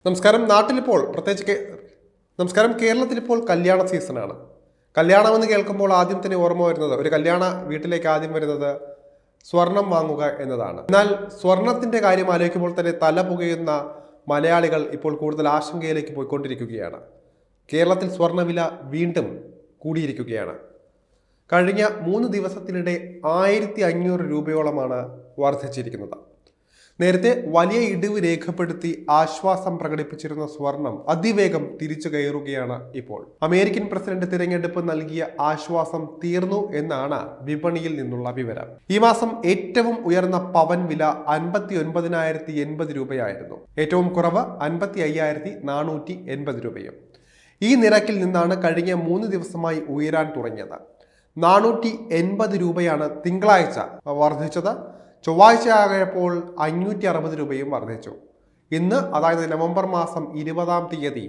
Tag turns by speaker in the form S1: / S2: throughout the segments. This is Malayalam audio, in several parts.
S1: നമസ്കാരം. നാട്ടിലിപ്പോൾ നമസ്കാരം. കേരളത്തിലിപ്പോൾ കല്യാണ സീസണാണ്. കല്യാണമെന്ന് കേൾക്കുമ്പോൾ ആദ്യം തന്നെ ഓർമ്മ വരുന്നത്, ഒരു കല്യാണ വീട്ടിലേക്ക് ആദ്യം വരുന്നത് സ്വർണം വാങ്ങുക എന്നതാണ്. എന്നാൽ സ്വർണത്തിന്റെ കാര്യം ആലോചിക്കുമ്പോൾ തന്നെ തല പുകയുന്ന മലയാളികൾ ഇപ്പോൾ കൂടുതൽ ആശങ്കയിലേക്ക് പോയിക്കൊണ്ടിരിക്കുകയാണ്. കേരളത്തിൽ സ്വർണ്ണവില വീണ്ടും കൂടിയിരിക്കുകയാണ്. കഴിഞ്ഞ 3 ദിവസത്തിനിടെ 1500 രൂപയോളമാണ് വർദ്ധിച്ചിരിക്കുന്നത്. നേരത്തെ വലിയ ഇടിവ് രേഖപ്പെടുത്തി ആശ്വാസം പ്രകടിപ്പിച്ചിരുന്ന സ്വർണം അതിവേഗം തിരിച്ചു കയറുകയാണ് ഇപ്പോൾ. അമേരിക്കൻ പ്രസിഡന്റ് തിരഞ്ഞെടുപ്പ് നൽകിയ ആശ്വാസം തീർന്നു എന്നാണ് വിപണിയിൽ നിന്നുള്ള വിവരം. ഈ മാസം ഏറ്റവും ഉയർന്ന പവൻ വില 59,080 രൂപയായിരുന്നു. ഏറ്റവും കുറവ് 55,480 രൂപയും. ഈ നിരക്കിൽ നിന്നാണ് കഴിഞ്ഞ 3 ദിവസമായി ഉയരാൻ തുടങ്ങിയത്. 480 രൂപയാണ് തിങ്കളാഴ്ച വർദ്ധിച്ചത്. ചൊവ്വാഴ്ച ആയപ്പോൾ 560 രൂപയും വർദ്ധിച്ചു. ഇന്ന്, അതായത് നവംബർ മാസം 20-ാം തീയതി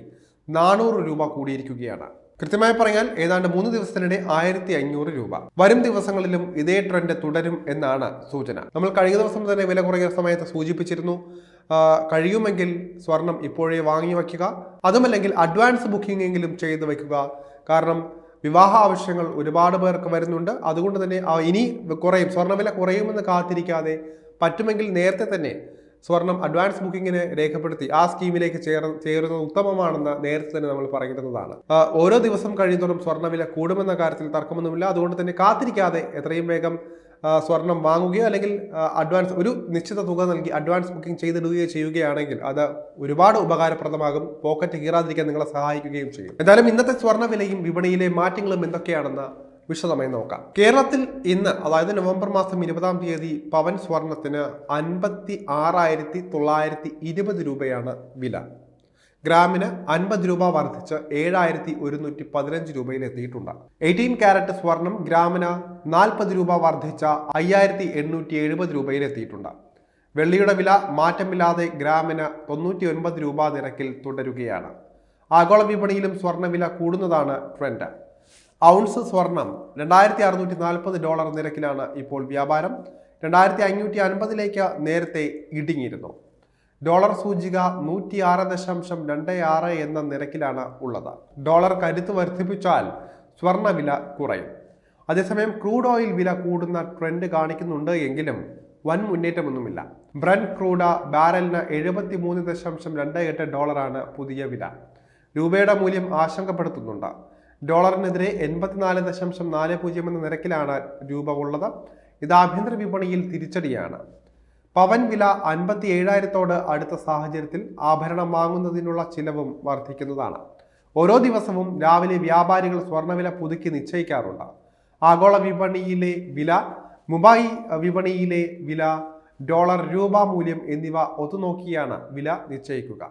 S1: 400 രൂപ കൂടിയിരിക്കുകയാണ്. കൃത്യമായി പറഞ്ഞാൽ ഏതാണ്ട് 3 ദിവസത്തിനിടെ 1500 രൂപ. വരും ദിവസങ്ങളിലും ഇതേ ട്രെൻഡ് തുടരും എന്നാണ് സൂചന. നമ്മൾ കഴിഞ്ഞ ദിവസം തന്നെ വില കുറയുന്ന സമയത്ത് സൂചിപ്പിച്ചിരുന്നു, കഴിയുമെങ്കിൽ സ്വർണം ഇപ്പോഴേ വാങ്ങി വയ്ക്കുക, അതുമല്ലെങ്കിൽ അഡ്വാൻസ് ബുക്കിംഗ് എങ്കിലും ചെയ്തു വയ്ക്കുക. കാരണം വിവാഹ ആവശ്യങ്ങൾ ഒരുപാട് പേർക്ക് വരുന്നുണ്ട്. അതുകൊണ്ട് തന്നെ ഇനി കുറയും, സ്വർണ്ണവില കുറയുമെന്ന് കാത്തിരിക്കാതെ പറ്റുമെങ്കിൽ നേരത്തെ തന്നെ സ്വർണം അഡ്വാൻസ് ബുക്കിങ്ങിന് രേഖപ്പെടുത്തി ആ സ്കീമിലേക്ക് ചേരുന്നത് ഉത്തമമാണെന്ന് നേരത്തെ തന്നെ നമ്മൾ പറയുന്നതാണ്. ഓരോ ദിവസം കഴിയുന്നതോറും സ്വർണ്ണവില കൂടുമെന്ന കാര്യത്തിൽ തർക്കമൊന്നുമില്ല. അതുകൊണ്ട് തന്നെ കാത്തിരിക്കാതെ എത്രയും വേഗം സ്വർണം വാങ്ങുകയോ അല്ലെങ്കിൽ അഡ്വാൻസ് ഒരു നിശ്ചിത തുക നൽകി അഡ്വാൻസ് ബുക്കിംഗ് ചെയ്തിടുകയോ ചെയ്യുകയാണെങ്കിൽ അത് ഒരുപാട് ഉപകാരപ്രദമാകും. പോക്കറ്റ് കീറാതിരിക്കാൻ നിങ്ങളെ സഹായിക്കുകയും ചെയ്യും. എന്തായാലും ഇന്നത്തെ സ്വർണ്ണ വിലയും വിപണിയിലെ മാറ്റങ്ങളും എന്തൊക്കെയാണെന്ന് വിശദമായി നോക്കാം. കേരളത്തിൽ ഇന്ന്, അതായത് നവംബർ മാസം 20-ാം തീയതി പവൻ സ്വർണത്തിന് 56,920 രൂപയാണ് വില. ഗ്രാമിന് 50 രൂപ വർദ്ധിച്ച് 7,115 രൂപയിൽ എത്തിയിട്ടുണ്ട്. 18 കാരറ്റ് സ്വർണം ഗ്രാമിന് 40 രൂപ വർദ്ധിച്ച 5,870 രൂപയിൽ എത്തിയിട്ടുണ്ട്. വെള്ളിയുടെ വില മാറ്റമില്ലാതെ ഗ്രാമിന് 99 രൂപ നിരക്കിൽ തുടരുകയാണ്. ആഗോള വിപണിയിലും സ്വർണ്ണവില കൂടുന്നതാണ് ട്രെൻഡ്. ഔൺസ് സ്വർണം $2,640 നിരക്കിലാണ് ഇപ്പോൾ വ്യാപാരം. 2,550 നേരത്തെ ഇടിഞ്ഞിരുന്നു. ഡോളർ സൂചിക 106.26 എന്ന നിരക്കിലാണ് ഉള്ളത്. ഡോളർ കരുത്ത് വർദ്ധിപ്പിച്ചാൽ സ്വർണ്ണവില കുറയും. അതേസമയം ക്രൂഡ് ഓയിൽ വില കൂടുന്ന ട്രെൻഡ് കാണിക്കുന്നുണ്ട് എങ്കിലും വൻ മുന്നേറ്റമൊന്നുമില്ല. ബ്രന്റ് ക്രൂഡ് ബാരലിന് $73.28 പുതിയ വില. രൂപയുടെ മൂല്യം ആശങ്കപ്പെടുത്തുന്നുണ്ട്. ഡോളറിനെതിരെ 84.40 എന്ന നിരക്കിലാണ് രൂപ ഉള്ളത്. ഇത് ആഭ്യന്തര വിപണിയിൽ തിരിച്ചടിയാണ്. പവൻ വില 57,000 അടുത്ത സാഹചര്യത്തിൽ ആഭരണം വാങ്ങുന്നതിനുള്ള ചിലവും വർദ്ധിക്കുന്നതാണ്. ഓരോ ദിവസവും രാവിലെ വ്യാപാരികൾ സ്വർണ്ണവില പുതുക്കി നിശ്ചയിക്കാറുണ്ട്. ആഗോള വിപണിയിലെ വില, മുംബൈ വിപണിയിലെ വില, ഡോളർ രൂപ മൂല്യം എന്നിവ ഒത്തുനോക്കിയാണ് വില നിശ്ചയിക്കുക.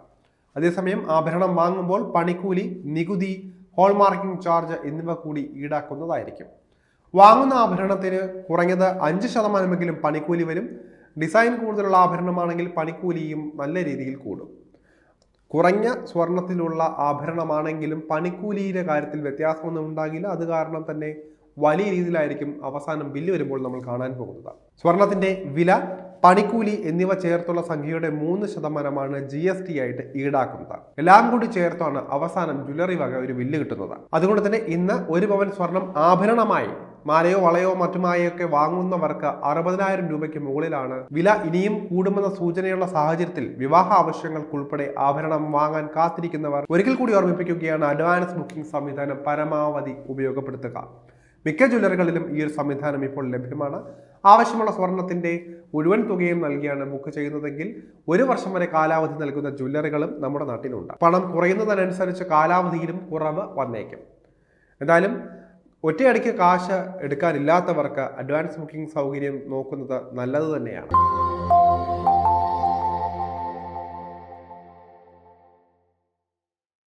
S1: അതേസമയം ആഭരണം വാങ്ങുമ്പോൾ പണിക്കൂലി, നികുതി, ഹോൾമാർക്കിംഗ് ചാർജ് എന്നിവ കൂടി ഈടാക്കുന്നതായിരിക്കും. വാങ്ങുന്ന ആഭരണത്തിന് കുറഞ്ഞത് 5% പണിക്കൂലി വരും. ഡിസൈൻ കൂടുതലുള്ള ആഭരണമാണെങ്കിൽ പണിക്കൂലിയും നല്ല രീതിയിൽ കൂടും. കുറഞ്ഞ സ്വർണത്തിലുള്ള ആഭരണമാണെങ്കിലും പണിക്കൂലിയുടെ കാര്യത്തിൽ വ്യത്യാസമൊന്നും ഉണ്ടാകില്ല. അത് കാരണം തന്നെ വലിയ രീതിയിലായിരിക്കും അവസാനം ബില്ല് വരുമ്പോൾ നമ്മൾ കാണാൻ പോകുന്നത്. സ്വർണത്തിന്റെ വില, പണിക്കൂലി എന്നിവ ചേർത്തുള്ള സംഖ്യയുടെ 3% GST ആയിട്ട് ഈടാക്കുന്നത്. എല്ലാം കൂടി ചേർത്താണ് അവസാനം ജ്വല്ലറി വക ഒരു ബില്ല് കിട്ടുന്നത്. അതുകൊണ്ട് തന്നെ ഇന്ന് 1 പവൻ സ്വർണം ആഭരണമായി, മാലയോ വളയോ മറ്റുമായൊക്കെ വാങ്ങുന്നവർക്ക് 60,000 രൂപയ്ക്ക് മുകളിലാണ് വില. ഇനിയും കൂടുമെന്ന സൂചനയുള്ള സാഹചര്യത്തിൽ വിവാഹ ആവശ്യങ്ങൾക്കുൾപ്പെടെ ആഭരണം വാങ്ങാൻ കാത്തിരിക്കുന്നവർ ഒരിക്കൽ കൂടി ഓർമ്മിപ്പിക്കുകയാണ്, അഡ്വാൻസ് ബുക്കിംഗ് സംവിധാനം പരമാവധി ഉപയോഗപ്പെടുത്തുക. മിക്ക ജ്വല്ലറികളിലും ഈ ഒരു സംവിധാനം ഇപ്പോൾ ലഭ്യമാണ്. ആവശ്യമുള്ള സ്വർണത്തിന്റെ മുഴുവൻ തുകയും നൽകിയാണ് ബുക്ക് ചെയ്യുന്നതെങ്കിൽ 1 വർഷം വരെ കാലാവധി നൽകുന്ന ജ്വല്ലറികളും നമ്മുടെ നാട്ടിലുണ്ട്. പണം കുറയുന്നതിനനുസരിച്ച് കാലാവധിയിലും കുറവ് വന്നേക്കും. എന്തായാലും ഒറ്റയടിക്ക് കാശ് എടുക്കാനില്ലാത്തവർക്ക് അഡ്വാൻസ് ബുക്കിംഗ് സൗകര്യം നോക്കുന്നത് നല്ലത് തന്നെയാണ്.